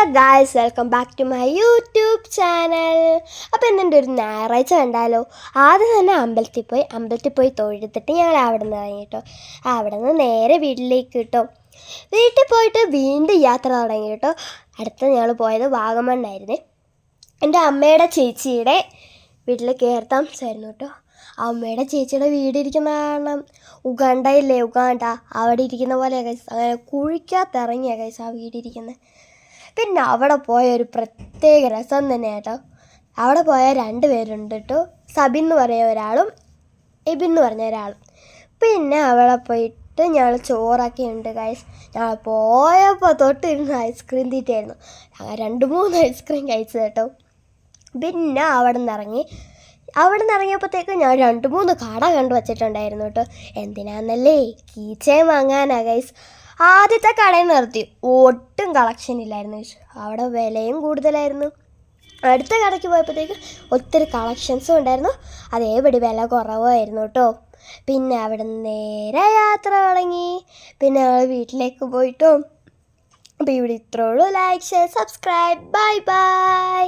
Hello guys, welcome back to my YouTube channel. അപ്പോൾ എന്തുണ്ട്, ഒരു ഞായറാഴ്ച കണ്ടാലോ? ആദ്യം തന്നെ അമ്പലത്തിൽ പോയി തൊഴുതിട്ട് ഞങ്ങൾ അവിടെ നിന്ന് ഇറങ്ങി കേട്ടോ. അവിടെ നിന്ന് നേരെ വീട്ടിലേക്ക് കിട്ടും. വീട്ടിൽ പോയിട്ട് വീണ്ടും യാത്ര തുടങ്ങി കേട്ടോ. അടുത്ത ഞങ്ങൾ പോയത് വാഗമണ്ണായിരുന്നു. എൻ്റെ അമ്മയുടെ ചേച്ചിയുടെ വീട്ടിൽ കയറി താമസമായിരുന്നു കേട്ടോ. അമ്മയുടെ ചേച്ചിയുടെ വീടിരിക്കുന്ന കാരണം ഉഗാണ്ട അവിടെ ഇരിക്കുന്ന പോലെ കൈസ്, അങ്ങനെ കുഴിക്കകത്തിറങ്ങിയ കൈസ് ആ വീടിരിക്കുന്നത്. പിന്നെ അവിടെ പോയ ഒരു പ്രത്യേക രസം തന്നെ കേട്ടോ. അവിടെ പോയ 2 പേരുണ്ട് കേട്ടോ. സബിൻ എന്ന് പറയുന്ന ഒരാളും എബിൻ എന്ന് പറഞ്ഞ ഒരാളും. പിന്നെ അവിടെ പോയിട്ട് ഞങ്ങൾ ചോറൊക്കെ ഉണ്ട് ഗൈസ്. ഞങ്ങൾ പോയപ്പോൾ തൊട്ടിരുന്ന് ഐസ്ക്രീം തീറ്റയായിരുന്നു. ഞങ്ങൾ 2-3 ഐസ്ക്രീം കഴിച്ചു കേട്ടോ. പിന്നെ അവിടെ നിന്ന് ഇറങ്ങിയപ്പോഴത്തേക്ക് ഞാൻ 2-3 കട കണ്ടു വച്ചിട്ടുണ്ടായിരുന്നു കേട്ടോ. എന്തിനാന്നല്ലേ, കീച്ചയും വാങ്ങാനാ ഗൈസ്. ആദ്യത്തെ കടയിൽ നിർത്തി, ഒട്ടും കളക്ഷൻ ഇല്ലായിരുന്നു. അവിടെ വിലയും കൂടുതലായിരുന്നു. അടുത്ത കടയ്ക്ക് പോയപ്പോഴത്തേക്ക് ഒത്തിരി കളക്ഷൻസും ഉണ്ടായിരുന്നു, അതേപടി വില കുറവായിരുന്നു കേട്ടോ. പിന്നെ അവിടെ നിന്ന് നേരെ യാത്ര തുടങ്ങി. പിന്നെ ഞങ്ങൾ വീട്ടിലേക്ക് പോയിട്ടോ. അപ്പോൾ ഇവിടെ ഇത്രേ ഉള്ളൂ. Like, share, subscribe. Bye bye.